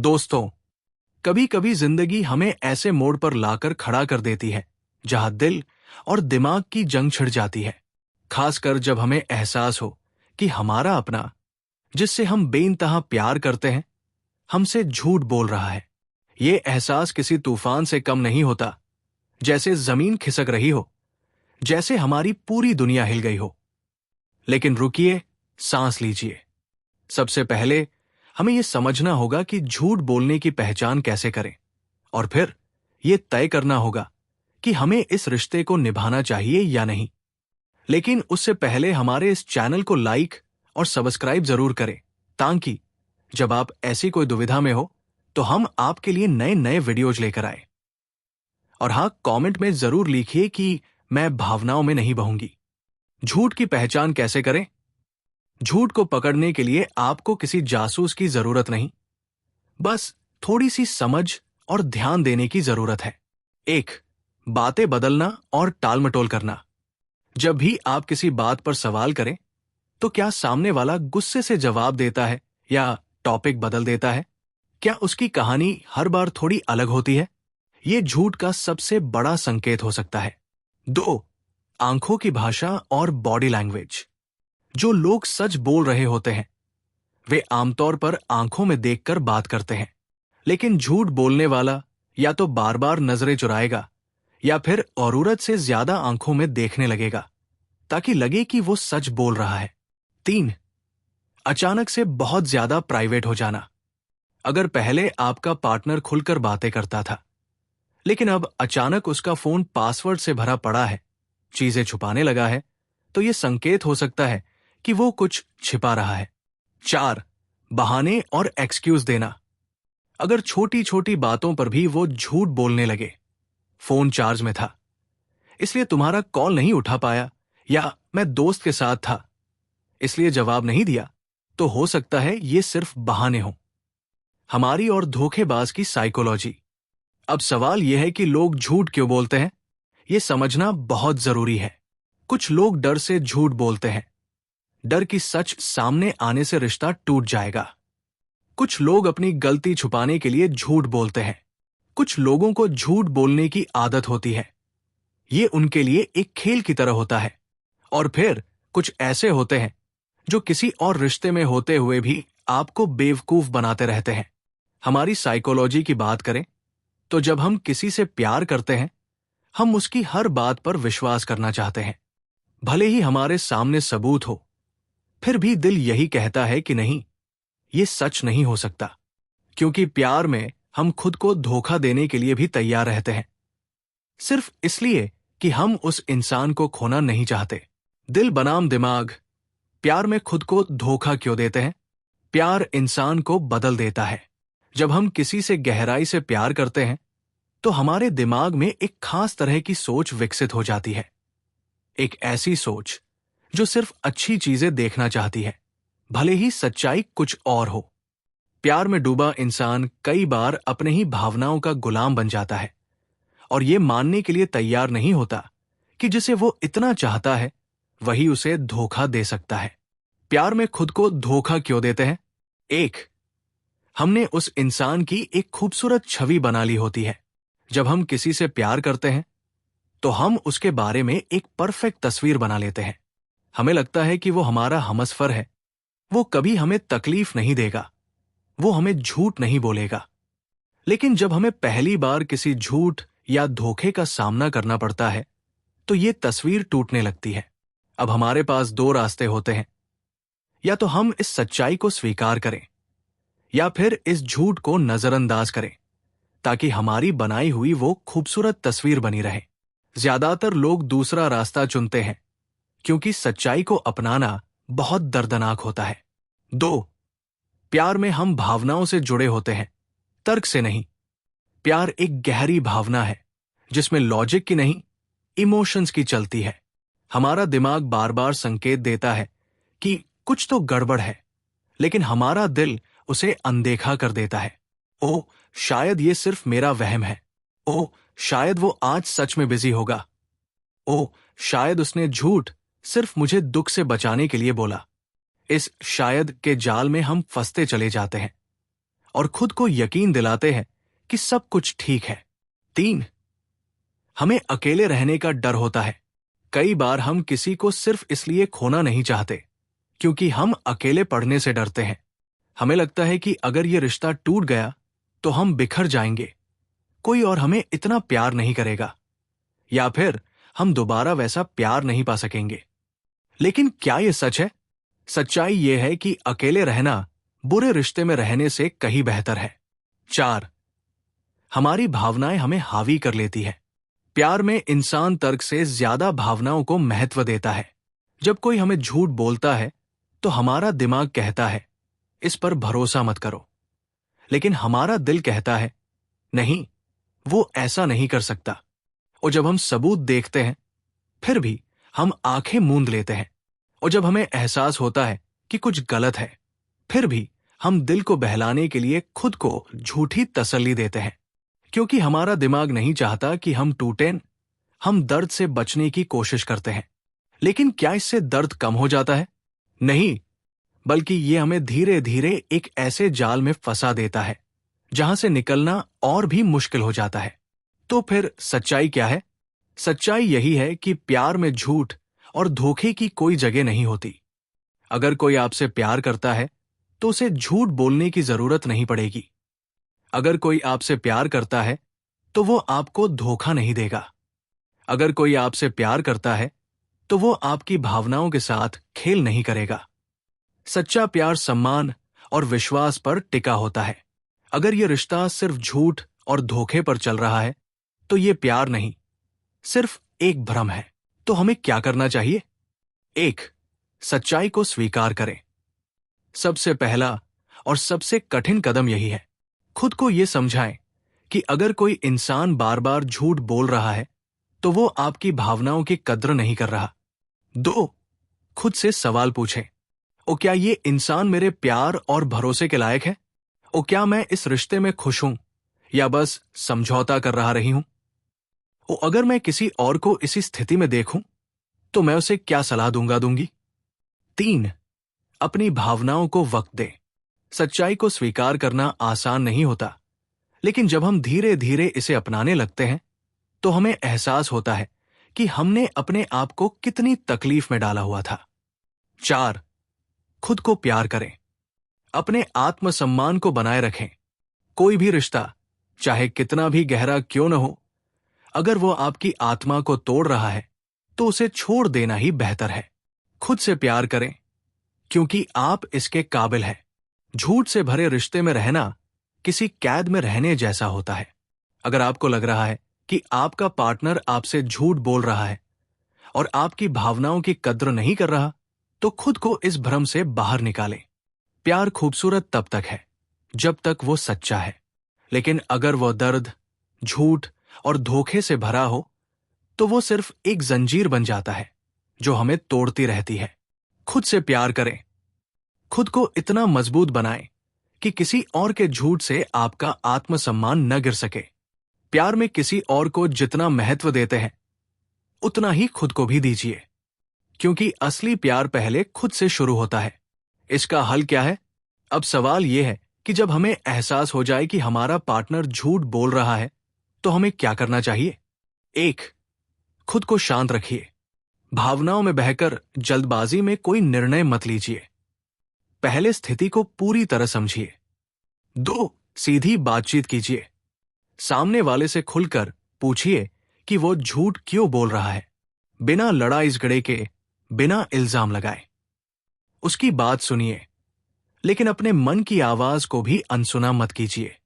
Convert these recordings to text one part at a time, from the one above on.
दोस्तों, कभी कभी जिंदगी हमें ऐसे मोड़ पर लाकर खड़ा कर देती है जहां दिल और दिमाग की जंग छिड़ जाती है। खासकर जब हमें एहसास हो कि हमारा अपना, जिससे हम बेइंतहा प्यार करते हैं, हमसे झूठ बोल रहा है। ये एहसास किसी तूफान से कम नहीं होता, जैसे जमीन खिसक रही हो, जैसे हमारी पूरी दुनिया हिल गई हो। लेकिन रुकिए, सांस लीजिए। सबसे पहले हमें यह समझना होगा कि झूठ बोलने की पहचान कैसे करें, और फिर यह तय करना होगा कि हमें इस रिश्ते को निभाना चाहिए या नहीं। लेकिन उससे पहले हमारे इस चैनल को लाइक और सब्सक्राइब जरूर करें, ताकि जब आप ऐसी कोई दुविधा में हो तो हम आपके लिए नए नए वीडियोज लेकर आए। और हाँ, कमेंट में जरूर लिखिए कि मैं भावनाओं में नहीं बहूंगी। झूठ की पहचान कैसे करें? झूठ को पकड़ने के लिए आपको किसी जासूस की जरूरत नहीं, बस थोड़ी सी समझ और ध्यान देने की जरूरत है। 1. बातें बदलना और टालमटोल करना। जब भी आप किसी बात पर सवाल करें, तो क्या सामने वाला गुस्से से जवाब देता है या टॉपिक बदल देता है? क्या उसकी कहानी हर बार थोड़ी अलग होती है? यह झूठ का सबसे बड़ा संकेत हो सकता है। 2. आंखों की भाषा और बॉडी लैंग्वेज। जो लोग सच बोल रहे होते हैं, वे आमतौर पर आंखों में देखकर बात करते हैं, लेकिन झूठ बोलने वाला या तो बार बार नजरें चुराएगा या फिर औरूरत से ज्यादा आंखों में देखने लगेगा, ताकि लगे कि वो सच बोल रहा है। 3. अचानक से बहुत ज्यादा प्राइवेट हो जाना। अगर पहले आपका पार्टनर खुलकर बातें करता था, लेकिन अब अचानक उसका फोन पासवर्ड से भरा पड़ा है, चीजें छुपाने लगा है, तो यह संकेत हो सकता है कि वो कुछ छिपा रहा है। 4. बहाने और एक्सक्यूज देना। अगर छोटी छोटी बातों पर भी वो झूठ बोलने लगे, फोन चार्ज में था, इसलिए तुम्हारा कॉल नहीं उठा पाया, या मैं दोस्त के साथ था इसलिए जवाब नहीं दिया, तो हो सकता है ये सिर्फ बहाने हों। हमारी और धोखेबाज की साइकोलॉजी। अब सवाल यह है कि लोग झूठ क्यों बोलते हैं, यह समझना बहुत जरूरी है। कुछ लोग डर से झूठ बोलते हैं, डर की सच सामने आने से रिश्ता टूट जाएगा। कुछ लोग अपनी गलती छुपाने के लिए झूठ बोलते हैं। कुछ लोगों को झूठ बोलने की आदत होती है, ये उनके लिए एक खेल की तरह होता है। और फिर कुछ ऐसे होते हैं जो किसी और रिश्ते में होते हुए भी आपको बेवकूफ बनाते रहते हैं। हमारी साइकोलॉजी की बात करें तो जब हम किसी से प्यार करते हैं, हम उसकी हर बात पर विश्वास करना चाहते हैं, भले ही हमारे सामने सबूत हो। फिर भी दिल यही कहता है कि नहीं, ये सच नहीं हो सकता, क्योंकि प्यार में हम खुद को धोखा देने के लिए भी तैयार रहते हैं, सिर्फ इसलिए कि हम उस इंसान को खोना नहीं चाहते। दिल बनाम दिमाग। प्यार में खुद को धोखा क्यों देते हैं? प्यार इंसान को बदल देता है। जब हम किसी से गहराई से प्यार करते हैं, तो हमारे दिमाग में एक खास तरह की सोच विकसित हो जाती है। एक ऐसी सोच जो सिर्फ अच्छी चीजें देखना चाहती है, भले ही सच्चाई कुछ और हो। प्यार में डूबा इंसान कई बार अपने ही भावनाओं का गुलाम बन जाता है, और ये मानने के लिए तैयार नहीं होता कि जिसे वो इतना चाहता है, वही उसे धोखा दे सकता है। प्यार में खुद को धोखा क्यों देते हैं? 1. हमने उस इंसान की एक खूबसूरत छवि बना ली होती है। जब हम किसी से प्यार करते हैं, तो हम उसके बारे में एक परफेक्ट तस्वीर बना लेते हैं। हमें लगता है कि वो हमारा हमसफर है, वो कभी हमें तकलीफ नहीं देगा, वो हमें झूठ नहीं बोलेगा। लेकिन जब हमें पहली बार किसी झूठ या धोखे का सामना करना पड़ता है, तो ये तस्वीर टूटने लगती है। अब हमारे पास 2 रास्ते होते हैं, या तो हम इस सच्चाई को स्वीकार करें, या फिर इस झूठ को नजरअंदाज करें, ताकि हमारी बनाई हुई वो खूबसूरत तस्वीर बनी रहे। ज्यादातर लोग दूसरा रास्ता चुनते हैं, क्योंकि सच्चाई को अपनाना बहुत दर्दनाक होता है। 2. प्यार में हम भावनाओं से जुड़े होते हैं, तर्क से नहीं। प्यार एक गहरी भावना है, जिसमें लॉजिक की नहीं, इमोशंस की चलती है। हमारा दिमाग बार बार संकेत देता है कि कुछ तो गड़बड़ है, लेकिन हमारा दिल उसे अनदेखा कर देता है। ओह, शायद ये सिर्फ मेरा वहम है। ओह, शायद वो आज सच में बिजी होगा। ओह, शायद उसने झूठ सिर्फ मुझे दुख से बचाने के लिए बोला। इस शायद के जाल में हम फंसते चले जाते हैं, और खुद को यकीन दिलाते हैं कि सब कुछ ठीक है। 3, हमें अकेले रहने का डर होता है। कई बार हम किसी को सिर्फ इसलिए खोना नहीं चाहते क्योंकि हम अकेले पड़ने से डरते हैं। हमें लगता है कि अगर ये रिश्ता टूट गया तो हम बिखर जाएंगे, कोई और हमें इतना प्यार नहीं करेगा, या फिर हम दोबारा वैसा प्यार नहीं पा सकेंगे। लेकिन क्या ये सच है? सच्चाई ये है कि अकेले रहना बुरे रिश्ते में रहने से कहीं बेहतर है। 4, हमारी भावनाएं हमें हावी कर लेती है। प्यार में इंसान तर्क से ज्यादा भावनाओं को महत्व देता है। जब कोई हमें झूठ बोलता है तो हमारा दिमाग कहता है इस पर भरोसा मत करो, लेकिन हमारा दिल कहता है नहीं, वो ऐसा नहीं कर सकता। और जब हम सबूत देखते हैं फिर भी हम आंखें मूंद लेते हैं। और जब हमें एहसास होता है कि कुछ गलत है फिर भी हम दिल को बहलाने के लिए खुद को झूठी तसल्ली देते हैं, क्योंकि हमारा दिमाग नहीं चाहता कि हम टूटें। हम दर्द से बचने की कोशिश करते हैं, लेकिन क्या इससे दर्द कम हो जाता है? नहीं, बल्कि ये हमें धीरे धीरे एक ऐसे जाल में फंसा देता है जहां से निकलना और भी मुश्किल हो जाता है। तो फिर सच्चाई क्या है? सच्चाई यही है कि प्यार में झूठ और धोखे की कोई जगह नहीं होती। अगर कोई आपसे प्यार करता है तो उसे झूठ बोलने की जरूरत नहीं पड़ेगी। अगर कोई आपसे प्यार करता है तो वो आपको धोखा नहीं देगा। अगर कोई आपसे प्यार करता है तो वो आपकी भावनाओं के साथ खेल नहीं करेगा। सच्चा प्यार सम्मान और विश्वास पर टिका होता है। अगर ये रिश्ता सिर्फ झूठ और धोखे पर चल रहा है तो ये प्यार नहीं, सिर्फ एक भ्रम है। तो हमें क्या करना चाहिए? 1, सच्चाई को स्वीकार करें। सबसे पहला और सबसे कठिन कदम यही है। खुद को यह समझाएं कि अगर कोई इंसान बार बार झूठ बोल रहा है तो वो आपकी भावनाओं की कद्र नहीं कर रहा। 2, खुद से सवाल पूछें, ओ क्या ये इंसान मेरे प्यार और भरोसे के लायक है? ओ क्या मैं इस रिश्ते में खुश हूं या बस समझौता कर रही हूं? ओ अगर मैं किसी और को इसी स्थिति में देखूं तो मैं उसे क्या सलाह दूंगी? 3, अपनी भावनाओं को वक्त दें। सच्चाई को स्वीकार करना आसान नहीं होता, लेकिन जब हम धीरे धीरे इसे अपनाने लगते हैं तो हमें एहसास होता है कि हमने अपने आप को कितनी तकलीफ में डाला हुआ था। 4, खुद को प्यार करें। अपने आत्मसम्मान को बनाए रखें। कोई भी रिश्ता, चाहे कितना भी गहरा क्यों न हो, अगर वो आपकी आत्मा को तोड़ रहा है तो उसे छोड़ देना ही बेहतर है। खुद से प्यार करें क्योंकि आप इसके काबिल हैं। झूठ से भरे रिश्ते में रहना किसी कैद में रहने जैसा होता है। अगर आपको लग रहा है कि आपका पार्टनर आपसे झूठ बोल रहा है और आपकी भावनाओं की कद्र नहीं कर रहा, तो खुद को इस भ्रम से बाहर निकालें। प्यार खूबसूरत तब तक है जब तक वो सच्चा है, लेकिन अगर वो दर्द, झूठ और धोखे से भरा हो तो वो सिर्फ एक जंजीर बन जाता है जो हमें तोड़ती रहती है। खुद से प्यार करें। खुद को इतना मजबूत बनाएं कि किसी और के झूठ से आपका आत्मसम्मान न गिर सके। प्यार में किसी और को जितना महत्व देते हैं उतना ही खुद को भी दीजिए, क्योंकि असली प्यार पहले खुद से शुरू होता है। इसका हल क्या है? अब सवाल यह है कि जब हमें एहसास हो जाए कि हमारा पार्टनर झूठ बोल रहा है तो हमें क्या करना चाहिए? 1, खुद को शांत रखिए। भावनाओं में बहकर जल्दबाजी में कोई निर्णय मत लीजिए। पहले स्थिति को पूरी तरह समझिए। 2, सीधी बातचीत कीजिए। सामने वाले से खुलकर पूछिए कि वो झूठ क्यों बोल रहा है, बिना लड़ाई झगड़े के, बिना इल्जाम लगाए। उसकी बात सुनिए, लेकिन अपने मन की आवाज को भी अनसुना मत कीजिए।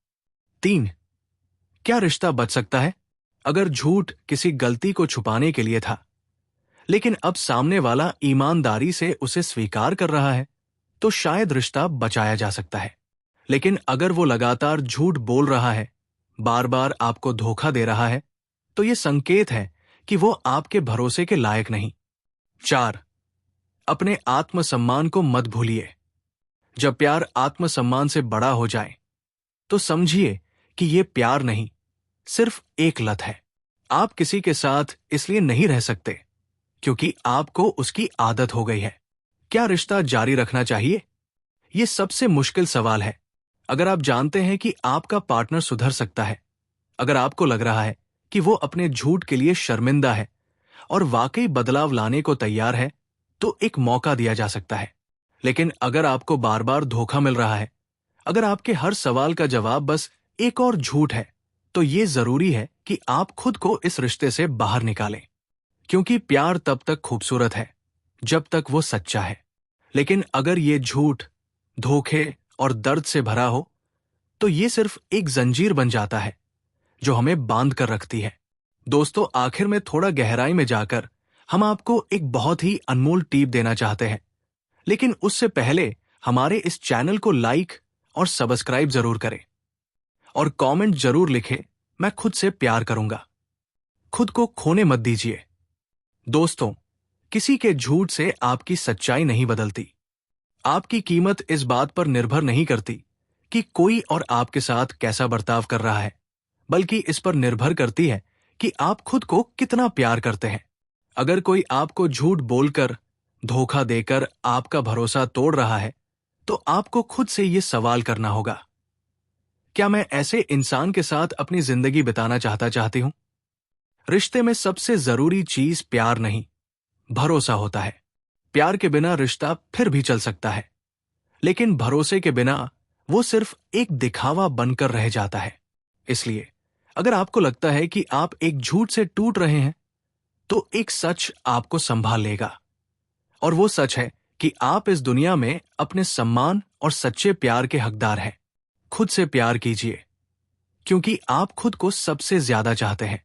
3, क्या रिश्ता बच सकता है? अगर झूठ किसी गलती को छुपाने के लिए था, लेकिन अब सामने वाला ईमानदारी से उसे स्वीकार कर रहा है, तो शायद रिश्ता बचाया जा सकता है। लेकिन अगर वो लगातार झूठ बोल रहा है, बार बार आपको धोखा दे रहा है, तो ये संकेत है कि वो आपके भरोसे के लायक नहीं। 4, अपने आत्मसम्मान को मत भूलिए। जब प्यार आत्मसम्मान से बड़ा हो जाए तो समझिए कि ये प्यार नहीं, सिर्फ एक लत है। आप किसी के साथ इसलिए नहीं रह सकते क्योंकि आपको उसकी आदत हो गई है। क्या रिश्ता जारी रखना चाहिए? ये सबसे मुश्किल सवाल है, अगर आप जानते हैं कि आपका पार्टनर सुधर सकता है, अगर आपको लग रहा है कि वो अपने झूठ के लिए शर्मिंदा है और वाकई बदलाव लाने को तैयार है, तो एक मौका दिया जा सकता है। लेकिन अगर आपको बार बार धोखा मिल रहा है, अगर आपके हर सवाल का जवाब बस एक और झूठ है, तो ये जरूरी है कि आप खुद को इस रिश्ते से बाहर निकालें। क्योंकि प्यार तब तक खूबसूरत है जब तक वो सच्चा है। लेकिन अगर ये झूठ, धोखे और दर्द से भरा हो, तो ये सिर्फ एक जंजीर बन जाता है जो हमें बांध कर रखती है। दोस्तों, आखिर में थोड़ा गहराई में जाकर हम आपको एक बहुत ही अनमोल टिप देना चाहते हैं। लेकिन उससे पहले हमारे इस चैनल को लाइक और सब्सक्राइब जरूर करें और कमेंट जरूर लिखें, मैं खुद से प्यार करूंगा। खुद को खोने मत दीजिए। दोस्तों, किसी के झूठ से आपकी सच्चाई नहीं बदलती। आपकी कीमत इस बात पर निर्भर नहीं करती कि कोई और आपके साथ कैसा बर्ताव कर रहा है, बल्कि इस पर निर्भर करती है कि आप खुद को कितना प्यार करते हैं। अगर कोई आपको झूठ बोलकर, धोखा देकर आपका भरोसा तोड़ रहा है, तो आपको खुद से ये सवाल करना होगा, क्या मैं ऐसे इंसान के साथ अपनी जिंदगी बिताना चाहती हूं? रिश्ते में सबसे जरूरी चीज प्यार नहीं, भरोसा होता है। प्यार के बिना रिश्ता फिर भी चल सकता है, लेकिन भरोसे के बिना वो सिर्फ एक दिखावा बनकर रह जाता है। इसलिए अगर आपको लगता है कि आप एक झूठ से टूट रहे हैं, तो एक सच आपको संभाल लेगा। और वो सच है कि आप इस दुनिया में अपने सम्मान और सच्चे प्यार के हकदार हैं। खुद से प्यार कीजिए, क्योंकि आप खुद को सबसे ज्यादा चाहते हैं।